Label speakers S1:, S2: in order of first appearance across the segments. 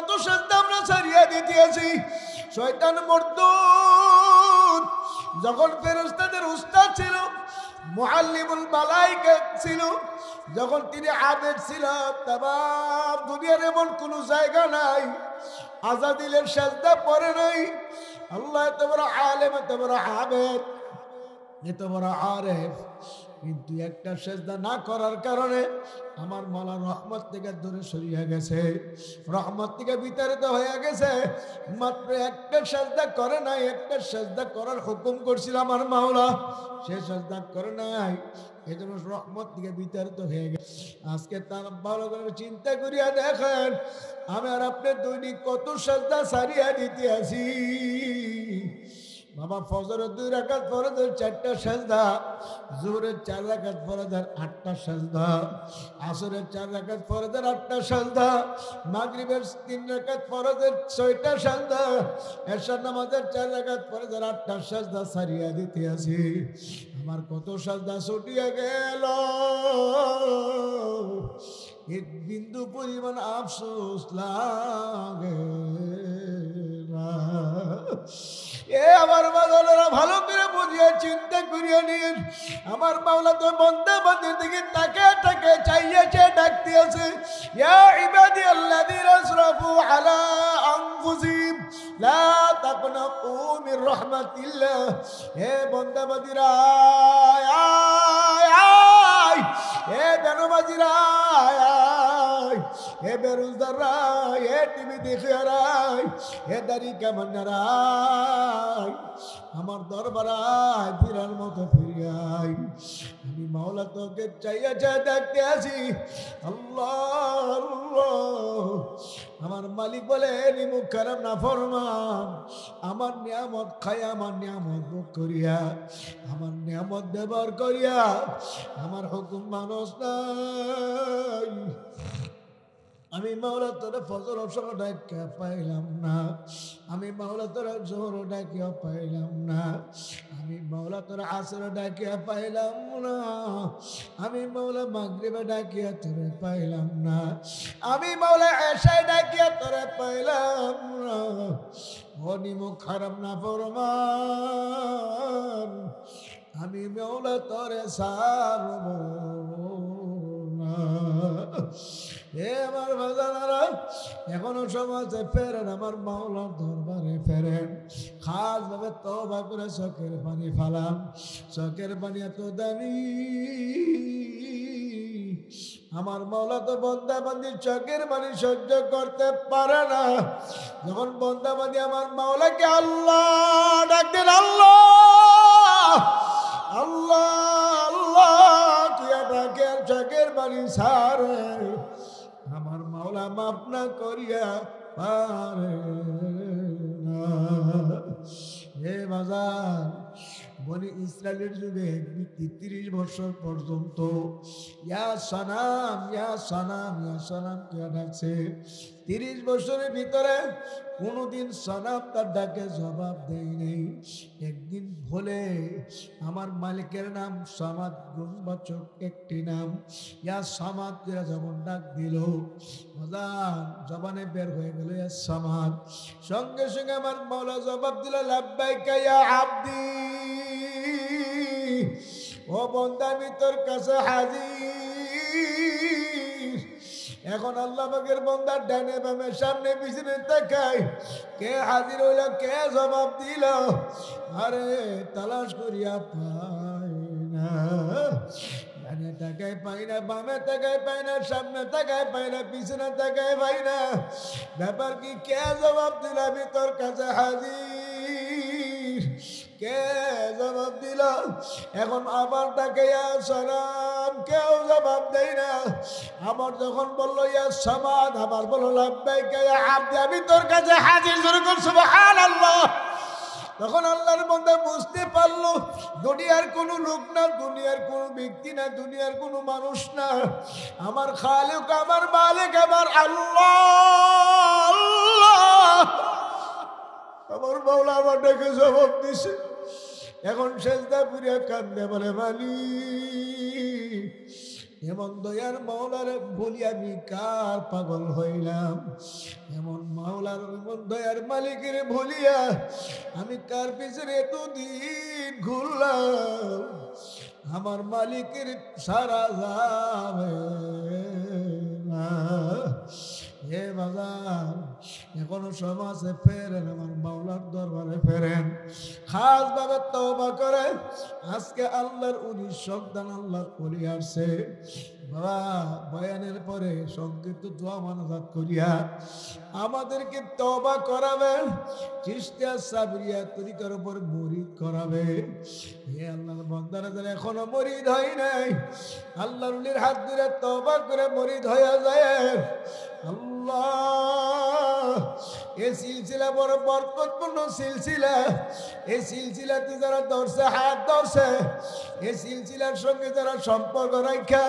S1: কত সেজদা আমরা ছাড়িয়ে দিতেছি। শয়তান মরদুদ যখন ফেরেশতাদের উস্তাদ ছিল, মুআল্লিমুল মালায়েকা ছিল, যখন তিনি আবেদ ছিল, তামাম দুনিয়ার এমন কোন জায়গা নাই আজাদিলের সেজদা পড়ে নাই। আল্লাহ এত বড় আলেম, এত বড় আবেদ, এত বড় আরেফ, কিন্তু একটা সেজদা না করার কারণে আমার মাওলা রহমত থেকে দূরে সরিয়ে গেছে, রহমত থেকে বিতাড়িত হয়ে গেছে। মাত্র একটা সেজদা করে নাই, একটা সেজদা করার হুকুম করছিল আমার মাওলা, সে সেজদা করে নাই, এজন্য রহমত থেকে বিতাড়িত হয়ে গেছে। আজকে তার ভালো করে চিন্তা করিয়া দেখেন, আমি আর আপনি দৈনিক কত সেজদা ছাড়িয়া দিতে আসি। বাবা ফজরের 2 রাকাত ফরজের 4টা সেজদা, জোহরের 4 রাকাত ফরজের 8টা সেজদা, আসরের 4 রাকাত ফরজের 8টা সেজদা, মাগরিবের 3 রাকাত ফরজের 6টা সেজদা, এশার নামাজের 4 রাকাত ফরজের 8টা সেজদা ছাড়িয়া দিতে আছি। আমার কত সেজদা ছুটিয়া গেল, এক বিন্দু পরিমাণ আফসোস লাগে না। এ আমার বাজারেরা ভালো করে বুঝিয়ে চিন্তা করিয়া নিন, আমার মাওলা তো বান্দা বান্দির দিকে তাকে তাকে চাইয়েছে, ডাকতে আছে, ইয়া ইবাদি আল্লাযীনা আসরাফু আলা আনফুসিহিম লা তাকনাতু মির রাহমাতিল্লাহ। হে বান্দা বান্দিরা, হে বেনমাজিরা, হে বেরোজদাররা, হে টিভি দেখেরা, হে দাড়ি কামান্নারা, আমার দরবারায় ফিরার মতো ফিরিয়াই। আমি মাওলা তোকে চাইয়া চাই দেখতে আছি। আল্লাহ আল্লাহ, আমার মালিক বলে মুখ খারাপ না ফরমান, আমার নিয়ামত খাই, আমার নিয়ামত ভোগ করিয়া, আমার নিয়ামত ব্যবহার করিয়া আমার হুকুম মানুষ নাই। আমি মাওলা তোরা ফজর অবসর ডাকিয়া পাইলাম না, আমি মাওলা তোরা জোহর ডাকিয়া পাইলাম না, আমি মাওলা তোরা আসর ডাকিয়া পাইলাম না, আমি মাওলা মাগরিবে ডাকিয়া তোরে পাইলাম না, আমি মাওলা এশায় ডাকিয়া তোরে পাইলাম না। হনি মুখ খারাপ না ফরমান, আমি মাওলা তোরে সারব না। হে আমার বাজানারা, এখনো সময় আছে, ফেরেন আমার মাওলার দরবারে ফেরেন, খাস ভাবে তওবা করে চোখের পানি ফালান। চোখের পানি এত দামি, আমার মাওলা তো বন্দা বান্দির চোখের পানি সহ্য করতে পারে না। যখন বন্দা বান্দি আমার মাওলাকে আল্লাহ ডাকতেন, আল্লাহ আল্লাহ আল্লাহ তুই ডাকে আর চোখের পানি ছাড়ে, আমার মাওলা মাফ না করিয়া পারে না। হে বাজার, বনি ইসরায়েলের যুগে এক ব্যক্তি 30 বছর পর্যন্ত ইয়া সানাম ইয়া সানাম ইয়া সানাম কে ডাকছে। 30 বছরের ভিতরে কোনোদিন সানাম তার ডাকে জবাব দেয় নেই। একদিন ভুলে আমার মালিকের নাম সামাদ, গুণবাচক একটি নাম, ইয়া সামাদ যখন ডাক দিল, জবানে বের হয়ে গেল ইয়া সামাদ। সঙ্গে সঙ্গে আমার মাওলা জবাব দিল, লাব্বাইকা ইয়া আব্দি, ও বান্দা আমি তোর কাছে হাজির। এখন আল্লাহ পাকের বান্দার ডানে বামে সামনে পিছনে তাকায়, কে হাজির হইল, কে জবাব দিল, আরে তালাশ করিয়া পাই না। ডানে তাকায় পাই না, বামে তাকায় পাই না, সামনে তাকায় পাই না, পিছনে তাকায় পাই না। ব্যাপার কি, কে জবাব দিল আমি তোর কাছে হাজির, কে জবাব দিল? এখন আবার ডাকে ইয়া সালাম, কেউ জবাব দেয় না। আবার যখন বললো ইয়া সামাদ, আবার বললো লাব্বাইকা ইয়া আব্দি, আমি তোর কাছে হাজির। জোরে কর সুবহানাল্লাহ। তখন আল্লাহর বান্দা বুঝতে পারলো, দুনিয়ার কোনো লোক না, দুনিয়ার কোনো ব্যক্তি না, দুনিয়ার কোনো মানুষ না, আমার খালিক, আমার মালিক, আমার আল্লাহ। আমার মাওলা আমার ডাকে জবাব দিছে। এখন সেজদা পুরিয়া কান্দে বলে, মালিক এমন দয়ার মাওলার বলি আমি কার পাগল হইলাম, এমন মাওলার এমন দয়ার মালিকের ভুলিয়া আমি কার পিছনে এতদিন ঘুরলাম। আমার মালিকের সারা যাবে না। হে বাজার, এখনো সময় আছে, ফেরেন আমার মাওলার দরবারে ফেরেন, খাস ভাবে তওবা করেন। আজকে আল্লাহর উনি সন্তান আল্লাহর ওলি আসছে বাবা, বয়ানের পরে সংক্ষিপ্ত দোয়া মানজাত করিয়া আমাদেরকে তওবা করাবেন, চিশতিয়া সাবরিয়া তরিকার উপর মুরিদ করাবে। হে আল্লাহর বান্দারা যারা এখনো মুরিদ হয় নাই, আল্লাহর ওলির হাত ধরে তওবা করে মুরিদ হয়ে যায়। আল্লাহ, এই সিলসিলা বড় বরকতপূর্ণ সিলসিলা। এই সিলসিলাতে যারা ধরছে, হাত ধরছে, এই সিলসিলার সঙ্গে যারা সম্পর্ক রাখা,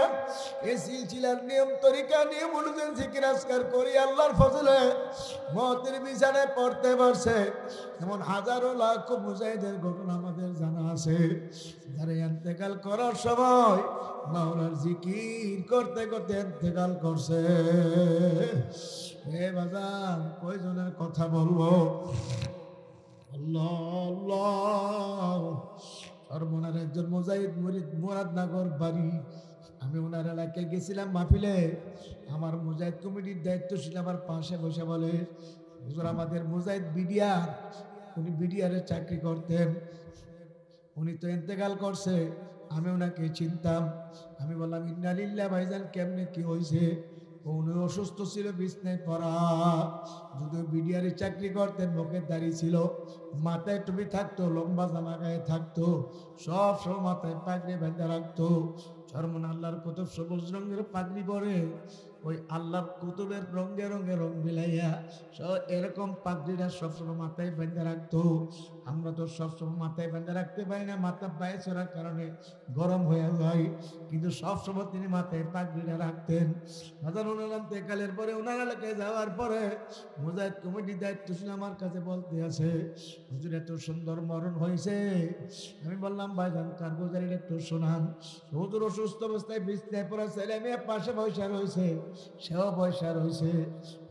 S1: এই সিলসিলার নিয়ম তরিকা নিয়ম অনুযায়ী জিকির আজকার করি আল্লাহর ফজলে মতের বিছানায় পড়তে পারছে, এমন হাজারো লাখ মুজাহিদের ঘটনা আমাদের জানা আছে, যারা ইন্তেকাল করার সময় মাওলার জিকির করতে করতে ইন্তেকাল করছে। হে বাজার, কয়জনের কথা বলবো? আল্লাহ আল্লাহ। সর্বনার একজন মুজাহিদ মুরিদ মুরাদনগর বাড়ি, আমি ওনার এলাকায় গেছিলাম মাহফিলে। আমার মুজাহিদ কমিটির দায়িত্বশীল আমার পাশে বসে বলে, হুজুর আমাদের মুজাহিদ বিডিআর, উনি বিডিআরে চাকরি করতেন, উনি তো ইন্তেকাল করছে। আমি ওনাকে চিনতাম। আমি বললাম ইন্না লিল্লাহ, ভাইজান কেমনে কি হয়েছে? উনি অসুস্থ ছিল, বিছনায় পড়া। যদিও বিডিআরে চাকরি করতেন, মুখে দাড়ি ছিল, মাথায় টুপি থাকতো, লম্বা জামা গায়ে থাকতো, সব সময় মাথায় পাগড়ি বেঁধে রাখতো। চরমন আল্লাহর কুতুব সবুজ রঙের পাগড়ি পরে, ওই আল্লাহর কুতুবের রঙে রঙে রং মিলাইয়া এরকম পাগড়িটা সবসময় মাথায় বেঁধে রাখতো। আমরা তো সবসময় মাথায় বেঁধে রাখতে পারি না, মাথা পায়ে চড়ার কারণে গরম হয়ে যায়, কিন্তু সবসময় তিনি মাথায় পাগড়িটা রাখতেন। ইন্তেকালের পরে ওনার এলাকায় যাওয়ার পরে মুজাহিদ কমিটির দায়িত্বশীল আমার কাছে বলতে আছে, হুজুর এত সুন্দর মরণ হয়েছে। আমি বললাম ভাইজান কার গুজারিটা একটু শোনান। হুজুর অসুস্থ অবস্থায় বিছনায় পড়া, ছেলে মেয়ে পাশে বসে রয়েছে, সেও বসে রয়েছে।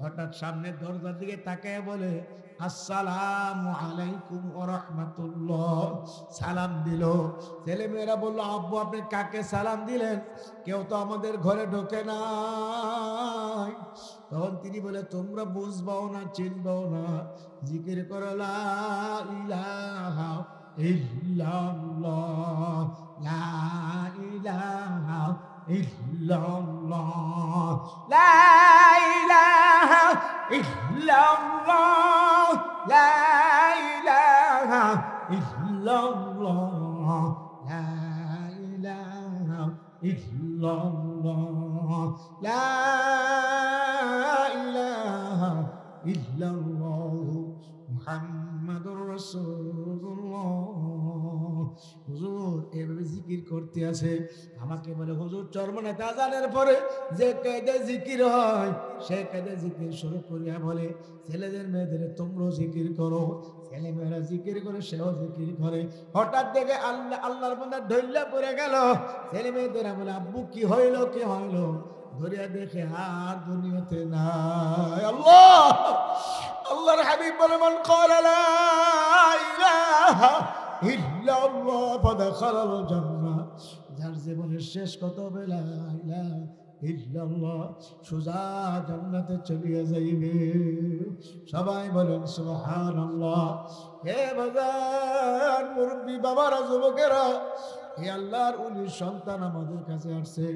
S1: হঠাৎ সামনের দরজার দিকে তাকায় বলে, আসসালামু আলাইকুম ওয়া রাহমাতুল্লাহ। সালাম দিল। ছেলে মেয়েরা বললো, আব্বু আপনি কাকে সালাম দিলেন? কেউ তো আমাদের ঘরে ঢোকে নাই। তখন তিনি বলে, তোমরা বুঝবাও না, চিনবাও না, জিকির করো লা ইলাহা ইল্লাল্লাহ, লা ইলাহা ইল্লাল্লাহ, লা ইলাহা ইল্লাল্লাহ, লা ইলাহা ইল্লাল্লাহ, লা ইলাহা ইল্লাল্লাহ, লা ইলাহা ইল্লাল্লাহ, মুহাম্মাদুর রাসূলুল্লাহ। হুজুর এভাবে জিকির করতে আছে। আমাকে বলে, হুজুর চরমনাতে আযানের পরে যে কায়দায় জিকির হয়, সে কায়দায় জিকির শুরু করিয়া বলে, ছেলেদের মেয়েদের তোমরাও জিকির করো। ছেলে মেয়েরা জিকির করে, সেও জিকির করে। হঠাৎ দেখে আল্লাহর বান্দা ঢইলা পড়ে গেল। ছেলে মেয়েদেরা বলে, আব্বু কি হইল, কি হইল? ধরিয়া দেখে আর দুনিয়াতে নাই। আল্লাহ, আল্লাহর হাবিব বলে, মান ক্বালা লা ইলাহা ইল্লাল্লাহ ফাদাখালাল জান্নাহ। যার জীবনের শেষ কথা হবে লা ইলাহা ইল্লাল্লাহ, সোজা জান্নাতে চলিয়া যাইবে। সবাই বলেন সুবহানাল্লাহ। হে বাজার, মুরব্বী বাবারা, যুবকেরা, হে আল্লাহর ওলির সন্তান আমাদের কাছে আসছে।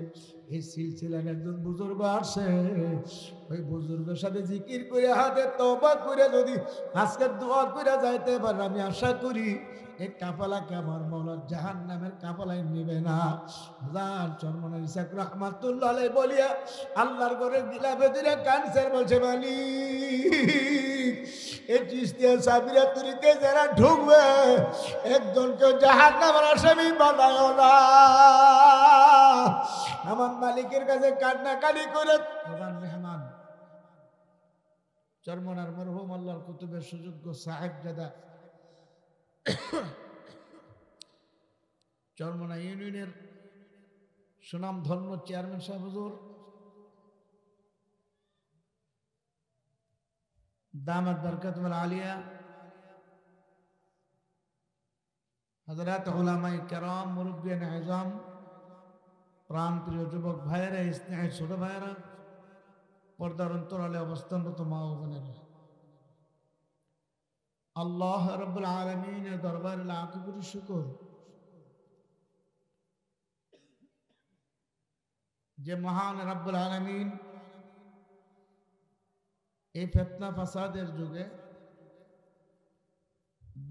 S1: এই সিলসিলার একজন বুজুর্গ আসছে। ওই বুজুর্গের সাথে জিকির করে, হাতে তওবা করে যদি আজকে দোয়া করে যাইতে পারে, আমি আশা করি এই কাফালাকে আমার মাওলা জাহান্নামের কাফালায় নিবে না। হাজার চরমনের ইসাক রাহমাতুল্লাহ আলাইহি বলিয়া আল্লাহর ঘরে গিলাফে দিলে ক্যান্সার বলছে, মালিক এই চিশতিয়া সাবিরা তরিকে যারা ঢুকবে, একজনকে জাহান্নামের আসামি বানায়ো না। আমার মালিকের কাছে কান্নাকাটি করে প্রধান মেহমান চরমনার মরহুম আল্লাহর কুতুবের সুযোগ্য সাহেবজাদা চরমনা ইউনিয়নের সুনাম ধন্য চেয়ারম্যান সাহেব হুজুর দামাত বরকতুল আলিয়া, হযরত উলামায়ে কেরাম, মুরব্বিয়ানে আযম, প্রাণ প্রিয় যুবক ভাইয়েরা, স্নেহের ছোট ভাইয়েরা, পর্দার অন্তরালে অবস্থানরত মা ও বোনেরা, আল্লাহ রাব্বুল আলামিনের দরবারে লাখ কোটি শুকর যে মহান রাব্বুল আলামিন এই ফিতনা ফাসাদের যুগে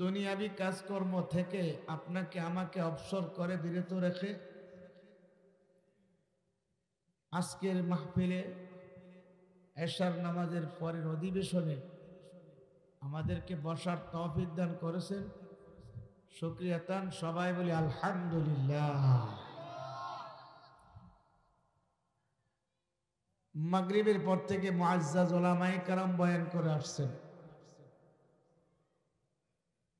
S1: দুনিয়াবি কাজকর্ম থেকে আপনাকে আমাকে অবসর করে বিরত রেখে আজকের মাহফিলে এশার নামাজের পরের অধিবেশনে আমাদেরকে বসার তৌফিক দান করেছেন। শুকরিয়া তান সবাই বলি আলহামদুলিল্লাহ। মাগরিবের পর থেকে মুআজ্জাজ উলামায়ে কেরাম বয়ান করে আসছেন।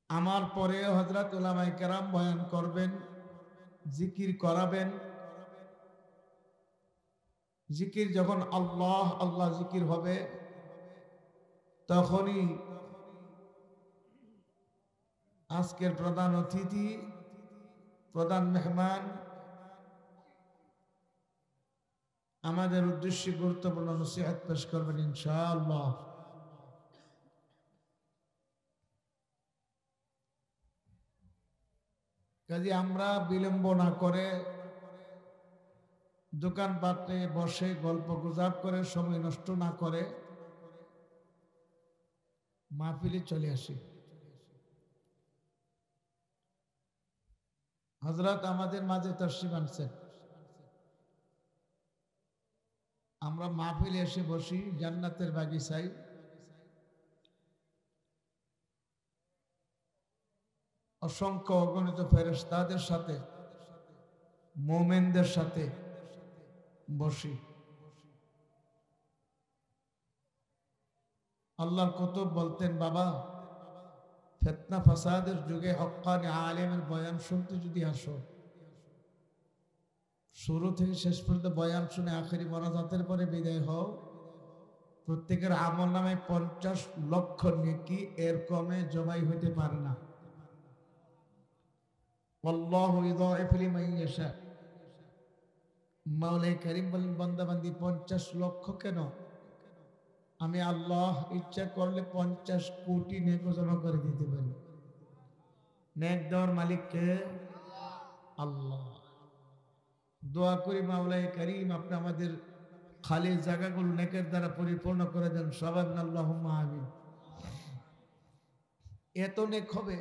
S1: আমার পরে হযরত উলামায়ে কেরাম বয়ান করবেন, জিকির করাবেন। জিকির যখন আল্লাহ আল্লাহ জিকির হবে তখনই আজকের প্রধান অতিথি, প্রধান মেহমান আমাদের উদ্দেশ্যে গুরুত্বপূর্ণ নসিহত পেশ করবেন ইনশাআল্লাহ। কাজে আমরা বিলম্ব না করে দোকানপাটে বসে গল্প গুজব করে সময় নষ্ট না করে মাহফিলে চলে আসি। হযরত আমাদের মাঝে তাশরীফ আনছেন। আমরা মাহফিলে এসে বসি জান্নাতের বাগিচায়, অসংখ্য অগণিত ফেরেশতাদের সাথে, মুমিনদের সাথে বসি। আল্লাহর কুতুব বলতেন, বাবা ফিতনা ফাসাদের যুগে হক্কানি আলেমের বয়ান শুনতে যদি আসো, শুরু থেকে শেষ পর্যন্ত বয়ান শুনে আখেরি মোনাজাতের পরে বিদায় হও, প্রত্যেকের আমল নামে 50 লক্ষ নেকি এর কমে জমাই হইতে পারে না। আল্লাহু ইউযাইফু লিমান ইয়াশা। মাওলাই কারীম বলেন, বান্দা বান্দি 50 লক্ষ কেন, আমি আল্লাহ ইচ্ছা করলে 50 কোটি নেক জমা করে দিতে পারি। নেক দেওয়ার মালিক কে? আল্লাহ। দোয়া করি মাওলাই কারীম আপনি আমাদের খালি জায়গাগুলো নেকের দ্বারা পরিপূর্ণ করে দেন, সবাই বলেন আল্লাহুম্মা আমিন। এত নেক হবে,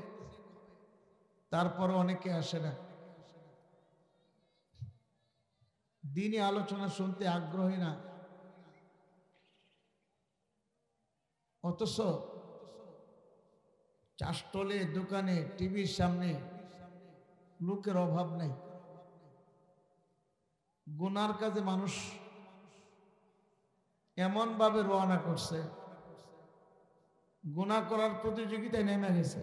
S1: তারপর অনেকে আসে না, দিনই আলোচনা শুনতে আগ্রহী না, অথচ চাষটলে, দোকানে, টিভির সামনে লোকের অভাব নাই। গুনার কাজে মানুষ এমন ভাবে রওনা করছে, গুনাহ করার প্রতিযোগিতায় নেমে গেছে।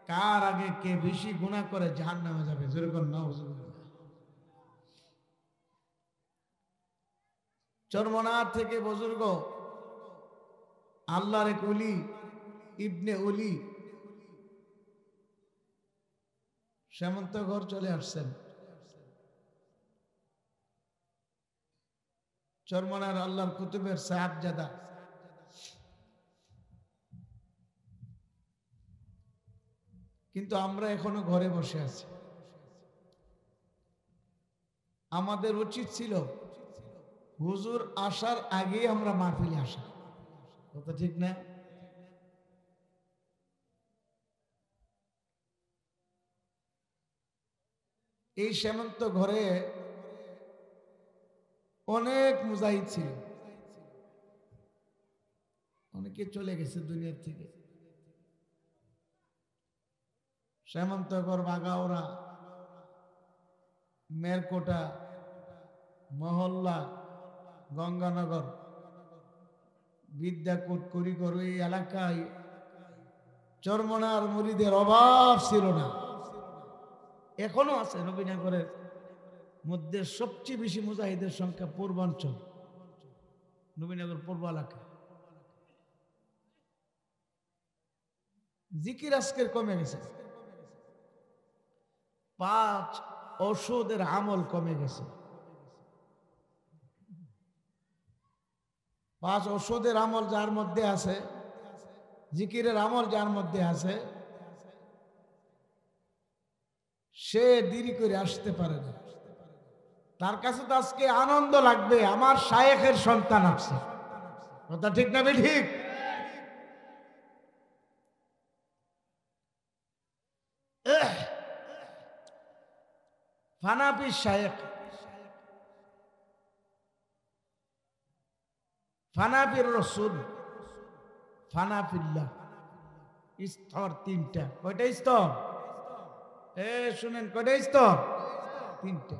S1: কার আগে কে বেশি গুনাহ করে জাহান্নামে যাবে, যেরকম নাউজুবিল্লাহ। চরমনার থেকে বুজুর্গ আল্লাহর এক ওলি, ইবনে ওলি সেমন্তঘর চলে আসছেন। চরমনার আল্লাহর কুতুবের সাহেবজাদা কিন্তু আমরা এখনো ঘরে বসে আছি। আমাদের উচিত ছিল হুজুর আসার আগে আমরা মাহফিলে আসা, কথা ঠিক না? এই সেমন্ত ঘরে অনেক মুজাহিদ ছিল, অনেকে চলে গেছে দুনিয়ার থেকে। সেমন্তগড়, বাগাওরা, মেরকোটা, মহল্লা, গঙ্গানগর, বিদ্যাকূট, করিগর, এই এলাকায় চরমনার মুরিদের অভাব ছিল না। এখনো আছে নবীনগরের মধ্যে সবচেয়ে বেশি মুজাহিদের সংখ্যা পূর্বাঞ্চল, নবীনগর পূর্ব এলাকা। জিকির আজকের কমে গেছে, 5 ওষুধের আমল কমে গেছে। 5 ওষুধের আমল যার মধ্যে আছে, জিকিরের আমল যার মধ্যে আছে, সে দেরি করে আসতে পারে না। তার কাছে তো আজকে আনন্দ লাগবে, আমার শায়েখের সন্তান আসছে। কথা ঠিক না ঠিক? ফানাফি শায়েখ, ফানাফির রসুল, ফানাফিল্লাহ, স্তর 3টা। কয়টা স্তর? শুনেন, কয়টা স্তর? 3টা।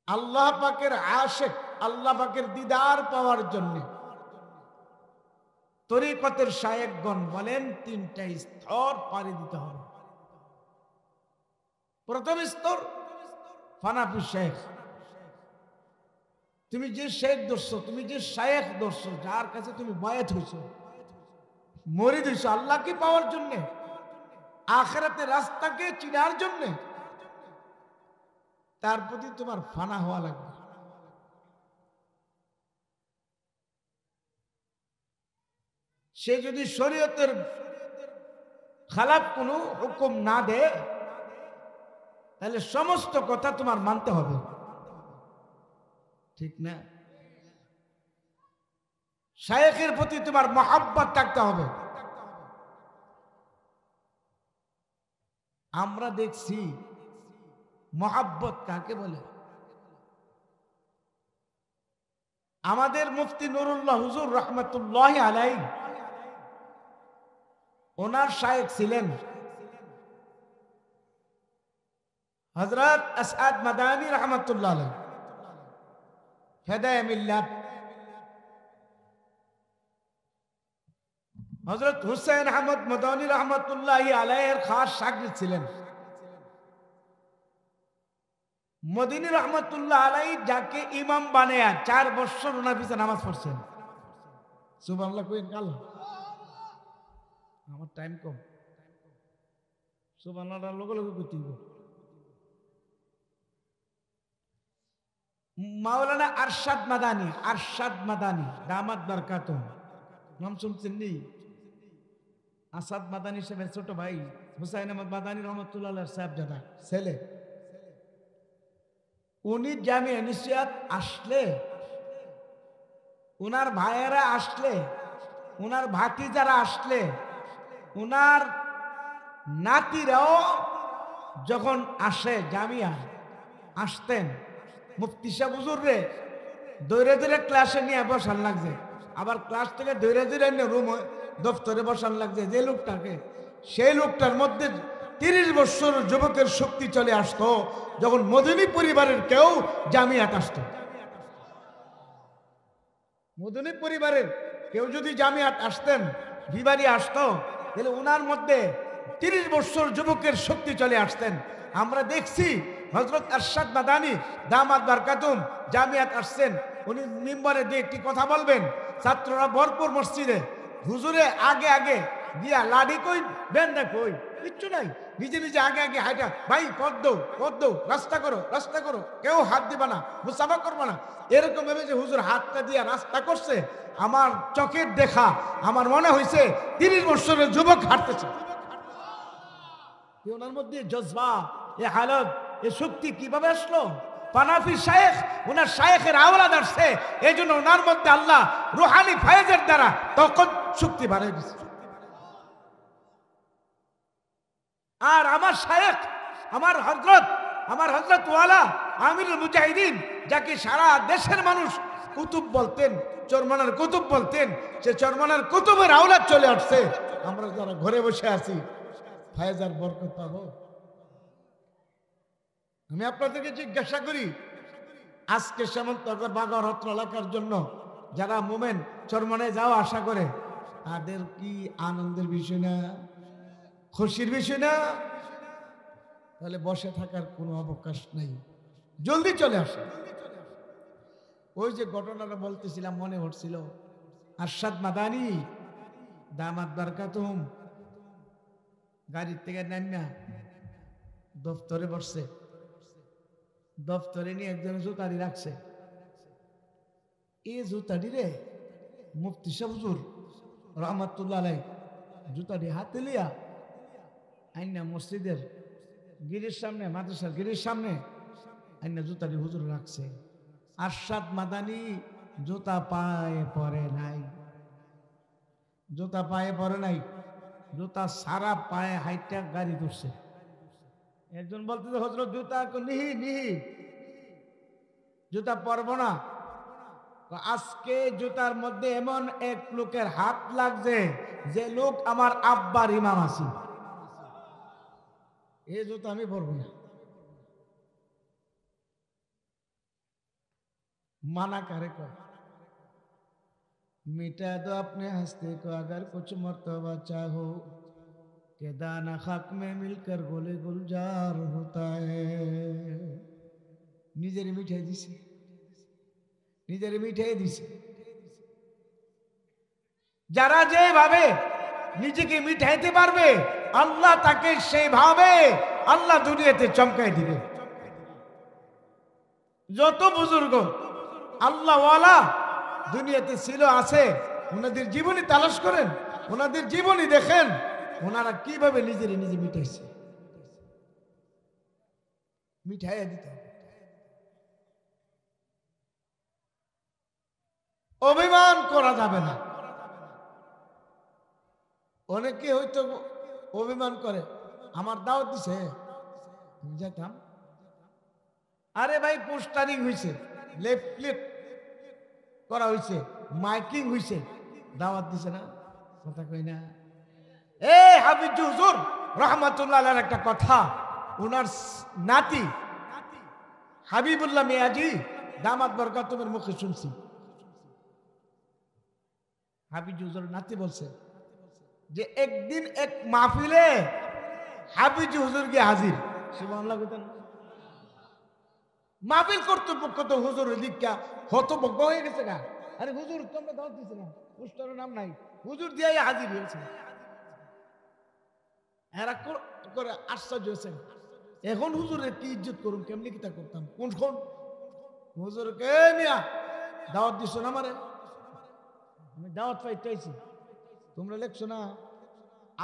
S1: আল্লাহ পাকের আশিক, আল্লাহ পাকের দিদার পাওয়ার জন্য তরিকতের শায়েখগণ বলেন 3টা স্তর পাড়ি দিতে হবে। প্রথম স্তর ফানাফি শেখ। তুমি যে শেখ ধরছো, তুমি যে শায়েখ ধরছো, যার কাছে তুমি বায়াত হইছো, মরিদ হইছো আল্লাহকে পাওয়ার জন্য, আখিরাতের রাস্তাকে চিনার জন্য, তার প্রতি তোমার ফানা হওয়া লাগবে। সে যদি শরীয়তের খালাফ কোনো হুকুম না দেয়, তাহলে সমস্ত কথা তোমার মানতে হবে, ঠিক না? শায়েখের প্রতি তোমার মহব্বত থাকতে হবে। আমরা দেখছি মহব্বত কাকে বলে। আমাদের মুফতি নুরুল্লাহ হুজুর রহমতুল্লাহ আলাইহি, ওনার শায়েখ ছিলেন হযরত আসাদ মাদানী রহমতুল্লাহ আলাইহি, হেদায়ে মিল্লাত। হযরত হুসাইন আহমদ মাদানী রহমতুল্লাহ আলাইহির খাস শাগির্দ ছিলেন। মদিনী রহমতুল্লাহ আলাইহি যাকে ইমাম বানায়া 4 বছর ওনার পিছনে নামাজ পড়ছেন। সুবহানাল্লাহ কইন কাল, আমার টাইম কম, সুবহানাল্লাহ লগে লগে কইতে হবে। মাওলানা আরশাদ মাদানী, আরশাদ মাদানী দামাত বরকাতুহ, নাম শুনছেন নি? আসাদ মাদানী সাহেবের ছোট ভাই হুসাইন আহমদ মাদানী রহমতুল্লাহ আলাইহি সাহেব জানা ছেলে। উনি জামিয়া নসিহত আসলে, উনার ভাইয়েরা আসলে, উনার ভাতিজারা আসলে, উনার নাতিরাও যখন আসে জামিয়া আসতেন, মুফতি সাহেব হুজুর রে দৌড়ে দৌড়ে ক্লাসে নিয়ে বসান লাগছে, আবার ক্লাস থেকে দৌড়ে দৌড়ে নিয়ে রুম দফতরে বসান লাগছে। যে লোকটাকে, সেই লোকটার মধ্যে 30 বছর যুবকের শক্তি চলে আসতো যখন মদিনী পরিবারের কেউ জামিয়াত আসতো। মদিনী পরিবারের কেউ যদি জামিয়াত আসতেন, বিবাড়ি আসতো, তাহলে উনার মধ্যে 30 বছর যুবকের শক্তি চলে আসতেন। আমরা দেখছি হযরত আরশাদ মাদানী দামাত বরকাতুহ জামিয়াত আসছেন, উনি মিম্বরে দিয়ে একটি কথা বলবেন, ছাত্ররা ভরপুর মসজিদে, হুজুরে আগে আগে দিয়া লাঠি কই বেন্দা কই কিচ্ছু নাই, নিজে নিজে আগে আগে হাইটা, ভাই পথ দৌ রাস্তা করো রাস্তা করো, কেউ হাত দিবা না, মুসাফা করবা না, এরকম ভাবে যে হুজুর হাতটা দিয়া রাস্তা করছে, আমার চোখের দেখা আমার মনে হয়েছে 30 বছরের যুবক হাঁটতেছে। ওনার মধ্যে জজবা, এ হালত, এ শক্তি কিভাবে আসলো? ফানাফি শায়েখ, ওনার শায়েখের আওলাদ আসছে, এই জন্য ওনার মধ্যে আল্লাহ রুহানি ফায়েজের দ্বারা তখন শক্তি বাড়িয়ে দিচ্ছে। আর আমার শায়েখ, আমার হযরত ওয়ালা আমিরুল মুজাহিদিন, যাকে সারা দেশের মানুষ কুতুব বলতেন, চরমানার কুতুব বলতেন, সে চরমানার কুতুবের আওলাদ চলে আসছে। আমরা যারা ঘরে বসে আছি ফায়েজ আর বরকত পাবো? আমি আপনাদেরকে জিজ্ঞাসা করি, আজকে শ্যামন্তনগর বাগরহত্র এলাকার জন্য যারা মোমেন চরমনায় যাওয়া আশা করে, তাদের কি আনন্দের বিষয় না? খুশির বিষয় না? তাহলে বসে থাকার কোনো অবকাশ নাই, জলদি চলে আসে। ওই যে ঘটনাটা বলতেছিলাম মনে হচ্ছিল, আরশাদ মাদানী দামাত বারকাতুহুম গাড়ির থেকে নামিয়া দফতরে বসছে, দফতরে নিয়ে একজন জুতারি রাখছে। এই জুতাটি রে মুফতি সাহেব হুজুর রহমাতুল্লাহ আলাইহি জুতাটি হাতে লিয়া আইনা মসজিদের গিরির সামনে, মাদ্রাসার গিরির সামনে আইনা জুতাটি হুজুর রাখছে। আরশাদ মাদানী জুতা পায়ে পরে নাই, জুতা পায়ে পরে নাই, জুতা সারা পায়ে হাইটা গাড়ি ধরছে। একজন বলতেছে হযরত জুতা নিহি নিহি জুতা পরব না। আজকে জুতার মধ্যে এমন এক লোকের হাত লাগছে যে লোক আমার আব্বার ইমাম আছে, এই জুতা আমি পরব না। माना करे को मिटा दो अपने हंसते को अगर कुछ मर्तबा चाहो के दाना खाक में मिलकर गोले गुलजार होता है। निजेरे मिठाई दिसे, निजेरे मिठाई दिसे। যারা যেভাবে নিজেকে মিঠাইতে পারবে আল্লাহ তাকে সেইভাবে আল্লাহ দুনিয়াতে চমকাই দিবে। যত বুজুর্গ আল্লাহ ওয়ালা দুনিয়াতে ছিল আছে, ওনাদের জীবনী তালাশ করেন, ওনাদের জীবনী দেখেন, ওনারা কিভাবে নিজের নিজে মিটাইছে। মিঠাইয়া দিতে অভিমান করা যাবে না। অনেকে হয়তো অভিমান করে, আমার দাওয়াত দিছে যেতাম, আরে ভাই পোস্টারিং হয়েছে, লেফলেট করা হয়েছে, মাইকিং হয়েছে, দাওয়াত দিছে না, কথা কই না। এ হাবিজ হুজুর রহমাতুল্লাহ আলাইহির একটা কথা, ওনার নাতি হাবিবুল্লাহ মিয়াজি দামাত বরকাতুমের মুখে শুনছি। হাবিজ হুজুর নাতি বলছে যে একদিন এক মাহফিলে হাবিজ হুজুর গিয়ে হাজির। সুবহানাল্লাহ কইতেন না? মাহফিল কর্তৃপক্ষ তো হুজুরের দিকটা হতভম্ব হয়ে গেছে না। আরে হুজুর তোমরা দাওয়াত দিছে না, পোস্টারের নাম নাই, হুজুর দিয়ে হাজির হয়েছে। এরা করে আশ্চর্য হয়েছে। এখন হুজুরের কি ইজ্জত করুন, কেমনি কিতা করতাম, কোনক্ষণ হুজুরকে মিয়া দাওয়াত দিছো না, আমারে আমি দাওয়াত পাইতে আইছি, তোমরা লেখছো না।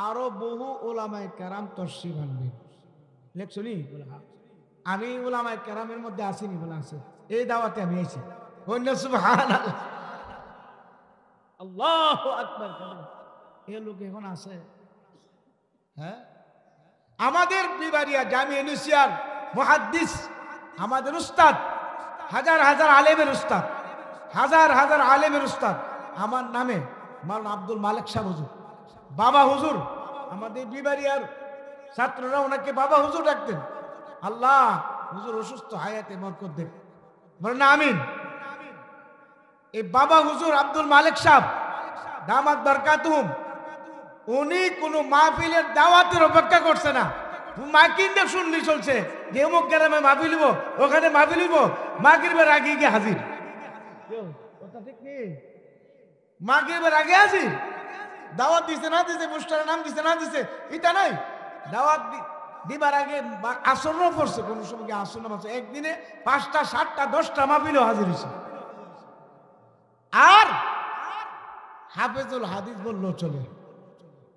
S1: আরো বহু ওলামায়ে কেরাম তশরিফ আনবেন, লেখছো নি? বলে হ্যাঁ। আমি ওলামায়ে কেরামের মধ্যে আসিনি, বলে আছে, এই দাওয়াতে আমি আইছি। সুবহানাল্লাহ, আল্লাহু আকবার। এই লোক এখন আছে? হ্যাঁ, আমাদের বিবারিয়া জামিয়া নুসিয়ার মুহাদ্দিস, আমাদের উস্তাদ, হাজার হাজার আলেমের উস্তাদ, হাজার হাজার আলেমের উস্তাদ, আমার নামে মাওলানা আব্দুল মালিক সাহেব হুজুর, বাবা হুজুর, আমাদের বিবারিয়ার ছাত্ররা ওনাকে বাবা হুজুর ডাকতেন। আল্লাহ হুজুর অসুস্থ, হায়াতে বরকত দেন, বলেন না আমিন। এই বাবা হুজুর আব্দুল মালিক সাহেব দামাত বরকাতুহুম, উনি কোন মাহফিলের দাওয়াতের অপেক্ষা করছে না, মাইকিংটা শুনলি চলছে যে অমুক গ্রামে মাহফিল হইব, ওখানে মাহফিল হইব, মাগরিবের আগে গিয়ে হাজির। কথা ঠিক নেই, মাগরিবের আগে হাজির। দাওয়াত দিছে না দিছে, পোস্টারের নাম দিছে না দিছে, এটা নাই। দাওয়াত দিবার আগে আসরও পড়ছে, কোন সময় আসর নামাজ, একদিনে 5টা 7টা 10টা মাহফিলও হাজির হয়েছে। আর হাফেজুল হাদিস বললো চলে,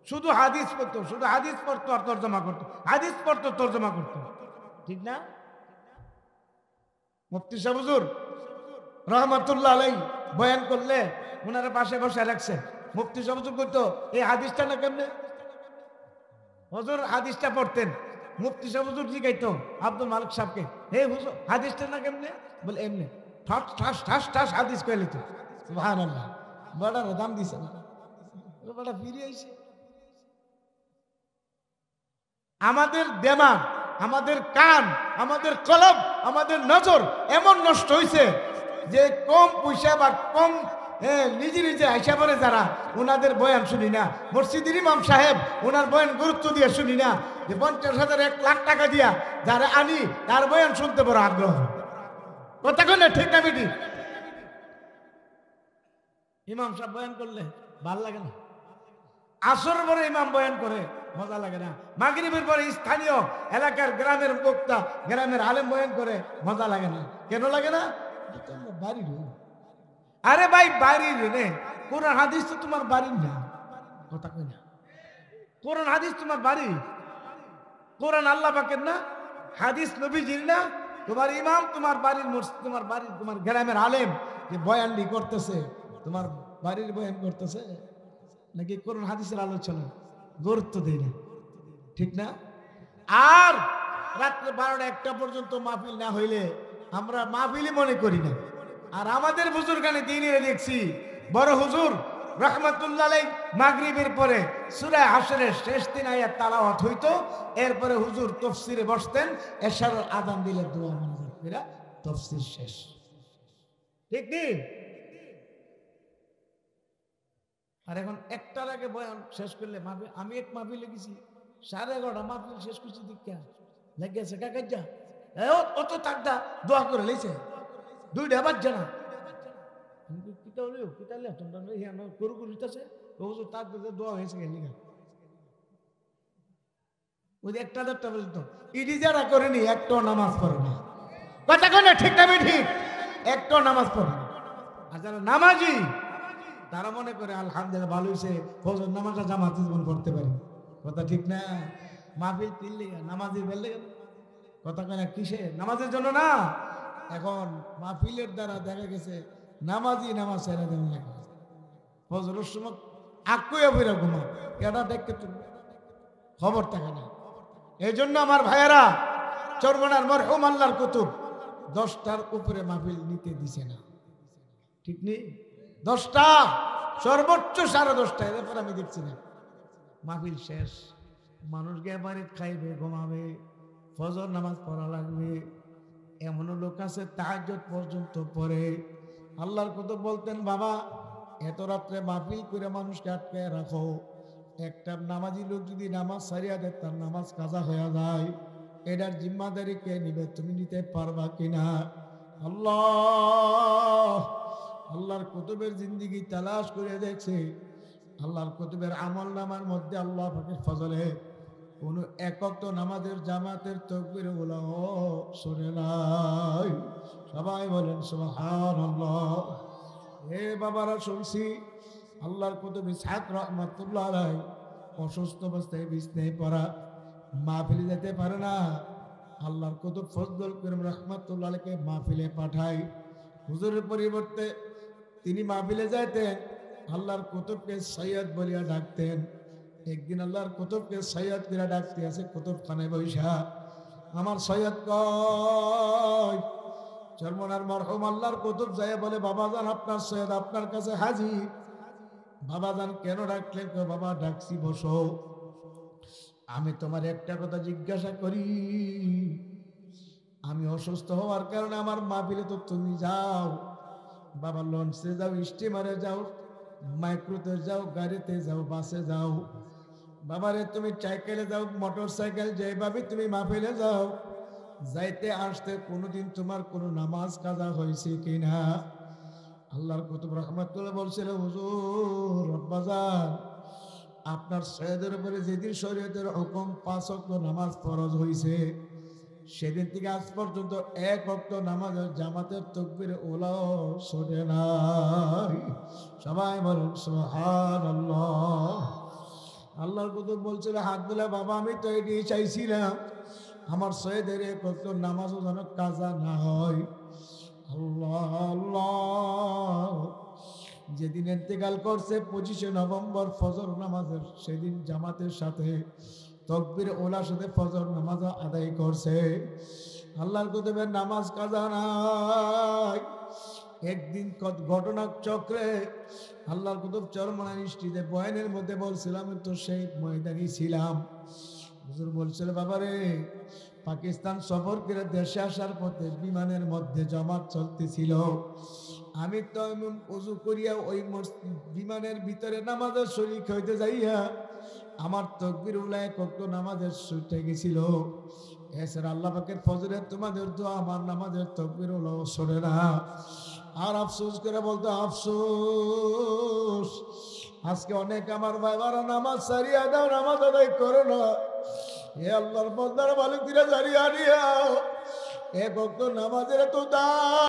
S1: শুধু হাদিস পড়তো, শুধু হাদিস পড়তো আর তর্জমা করতো, হাদিস পড়তো তর্জমা করতো, ঠিক না? মুফতি সাহেব হুজুর রহমাতুল্লাহ আলাইহি বয়ান করলে ওনার পাশে বসে রাখছে। মুফতি সাহেব হুজুর কইতো এই হাদিসটা না কেমনে, হুজুর হাদিসটা পড়তেন। মুফতি সাহেব হুজুর জিগাইতো আব্দুল মালিক সাহেবকে, হে হুজুর হাদিসটা না কেমনে, বলে এমনি, ঠাস ঠাস ঠাস ঠাস হাদিস কইলে তো। সুবহানাল্লাহ, বড় দাম দিছে না, বড় ফিরে আইছে। আমাদের দিমাগ, আমাদের কান, আমাদের কলব, আমাদের নজর এমন নষ্ট হয়েছে যে কম পয়সা বা কম হ্যাঁ, নিজে নিজে আইসা পরে যারা ওনাদের বয়ান শুনি না, মসজিদের ইমাম সাহেব ওনার বয়ান গুরুত্ব দিয়ে শুনি না, যে 50,000 1,00,000 টাকা দিয়া যারা আনি তার বয়ান শুনতে বড় আগ্রহ। কথা কই না ঠিক না বেটি? ইমাম সাহেব বয়ান করলে ভাল লাগে না, আসর পরে ইমাম বয়ান করে মজা লাগে না, মাগরিবের পরে স্থানীয় এলাকার গ্রামের বক্তা গ্রামের আলেম বয়ান করে মজা লাগে না। কেন লাগে না? বাড়ির, আরে ভাই বাড়ির রে, কোরআন হাদিস তো তোমার বাড়ির না। কথা কই না, কোরআন হাদিস তোমার বাড়ি, কোরআন আল্লাহ পাকের না, হাদিস নবীজির না। তোমার ইমাম তোমার বাড়ির, তোমার বাড়ির, তোমার গ্রামের আলেম যে বয়ানটি করতেছে তোমার বাড়ির বয়ান করতেছে নাকি কোরআন হাদিসের আলোচনা? গুরুত্ব দেয় না, ঠিক না? আর রাত্রে 12টা 1টা পর্যন্ত মাহফিল না হইলে আমরা মাহফিলই মনে করি না। আর আমাদের বুজুর্গানে দিনে দেখছি বড় হুজুর রহমাতুল্লাহ আলাইহি মাগরিবের পরে সূরা হাশরের শেষ 3 আয়াত তেলাওয়াত হইতো, এরপরে হুজুর তাফসীরে বসতেন, এশারের আযান দিলে দোয়া মনোযোগ করে তাফসীর শেষ। ঠিক নেই? আর এখন 1টার আগে বয়ান শেষ করলে মাহফিল, আমি এক মাহফিলে গেছি 11:30 মাহফিল শেষ করছি, দীক্ষা লেগেছে কাকাজ্জা অত তাকদা দোয়া করে লেছে 2টা বাজছে না। কিতা হলিও কিতা লে তোমরা গরু গরু দিতেছে হুজুর তাক দোয়া হয়েছে কেন? ওই 1টা 1:30 পর্যন্ত ইডি যারা করেনি একটাও নামাজ পড়ে না। কথা কই না ঠিক না ঠিক? একটাও নামাজ পড়ে না। আর যারা নামাজি তারা মনে করে আলহামদুলিল্লাহ ভালো হয়েছে, ফজর নামাজটা জামাতে জীবন করতে পারি। কথা ঠিক না? মাহফিল তিনলে নামাজি বেললে, কথা কয় না কিসে? নামাজের জন্য না। এখন মাহফিলের দ্বারা দেখা গেছে নামাজি নামাজ ছেড়ে দেন লাগে, ফজরের সময় আকুয়া বইরা ঘুমা, কেডা দেখতে তুমি খবর থাকে না। এই জন্য আমার ভাইয়েরা, চরমনার মরহুম আল্লাহর কুতুব 10টার উপরে মাহফিল নিতে দিছে না, ঠিক নেই? 10টা সর্বোচ্চ 10:30, এরপর আমি দেখছি না। মাহফিল শেষ, মানুষ গিয়ে বাড়িতে খাইবে ঘুমাবে, ফজর নামাজ পড়া লাগবে। এমনও লোক আছে তাহাজ্জুদ পর্যন্ত পড়ে। আল্লাহর কুতুব বলতেন, বাবা এত রাত্রে মাহফিল করে মানুষকে আটকে রাখো, একটা নামাজি লোক যদি নামাজ ছাড়িয়া দেয় তার নামাজ কাজা হয়ে যায়, এটার জিম্মাদারি কে নিবে? তুমি নিতে পারবা কিনা? আল্লাহর কুতুবের জিন্দেগি তালাশ করে দেখছে, আল্লাহর কুতুবের আমল নামার মধ্যে আল্লাহ পাকের ফজলে কোন একক নামাজের জামাতের তাকবীর গুলো শুনে নাই। সবাই বলেন সুবহানাল্লাহ। হে বাবারা, শুনছি আল্লাহর কুতুব ইসহাক রাহমাতুল্লাহ আলাইহি অসুস্থ অবস্থায় বিছনায় পড়া, মাহফিলে যেতে পারে না। আল্লাহর কুতুব ফজলুল করিম রাহমাতুল্লাহ আলাইহিকে মাহফিলে পাঠায়। হুজুরের পরিবর্তে তিনি মাহফিলে যাইতেন, আল্লাহর কুতুবকে সৈয়দ বলিয়া ডাকতেন। একদিন আল্লাহর কুতুবকে সৈয়দ করে ডাকতে আছে কুতুবখানায় বৈশা, আমার সৈয়দ কই? চরমনার মরহুম আল্লাহর কুতুব যায় বলে, বাবাজান আপনার সৈয়দ আপনার কাছে হাজির। বাবাজান কেন ডাকলেন? বাবা ডাকছি বসো, আমি তোমার একটা কথা জিজ্ঞাসা করি। আমি অসুস্থ হওয়ার কারণে আমার মাহফিলে তো তুমি যাও, বাবা লঞ্চে যাও, স্টিমারে যাও, মাইক্রোতে যাও, গাড়িতে যাও, বাসে যাও, বাবারে তুমি সাইকেলে যাও, মোটর সাইকেল, যেভাবে তুমি মাহফিলে যাও, যাইতে আসতে কোনোদিন তোমার কোনো নামাজ কাজা হয়েছে কিনা? আল্লাহর কুতুব রাহমাতুল্লাহ বলছিল, হুজুর আব্বাজান আপনার সৈয়দের উপরে যেদিন শরীয়তের হুকুম 5 ওয়াক্ত নামাজ ফরজ হয়েছে, সেদিন থেকে আজ পর্যন্ত 1 ওয়াক্ত নামাজের জামাতের তাকবীর ওলাও শুনে নাই। সবাই বলুন সুবহানাল্লাহ। আল্লাহর কুতুব বলছিল, হাত দিলে বাবা আমি তো এটি চাইছিলাম, আমার সৈয়দের 1 ওয়াক্ত নামাজও যেন কাজা না হয়। আল্লাহ আল্লাহ। যেদিন ইন্তেকাল করছে 25শে নভেম্বর ফজর নামাজের, সেদিন জামাতের সাথে তাকবীর ওলার সাথে ফজর নামাজ আদায় করছে। আল্লাহর কুতুবের নামাজ কাজা নাই। একদিন ঘটনা চক্রে আল্লাহর কুতুব চরমনায় নিষ্ঠিতে বয়ানের মধ্যে বলছিলাম, তো সেই ময়দানি ছিলাম। হুজুর বলছিল, বাবারে পাকিস্তান সফর করে দেশে আসার পথে বিমানের মধ্যে জামাত চলতেছিল, আমি তো এমন ওযু করিয়া ওই বিমানের ভিতরে নামাজের শরীক হইতে যাইয়া আমার তাকবীর উলায় কত নামাজের ছুটে গেছিল। এছাড়া আল্লাহ পাকের ফজরে তোমাদের দোয়া আমার নামাজের তাকবীর উলাও শোনে না। আর আফসোস করে বলতো আফসোস, আজকে অনেক আমার ভাইবারা নামাজ সারিয়া দাও, নামাজ আদায় করো না। এ আল্লাহর বান্দার মালিক দিরা জারিয়া নিয়া এ ভক্ত নামাজের তো দাও।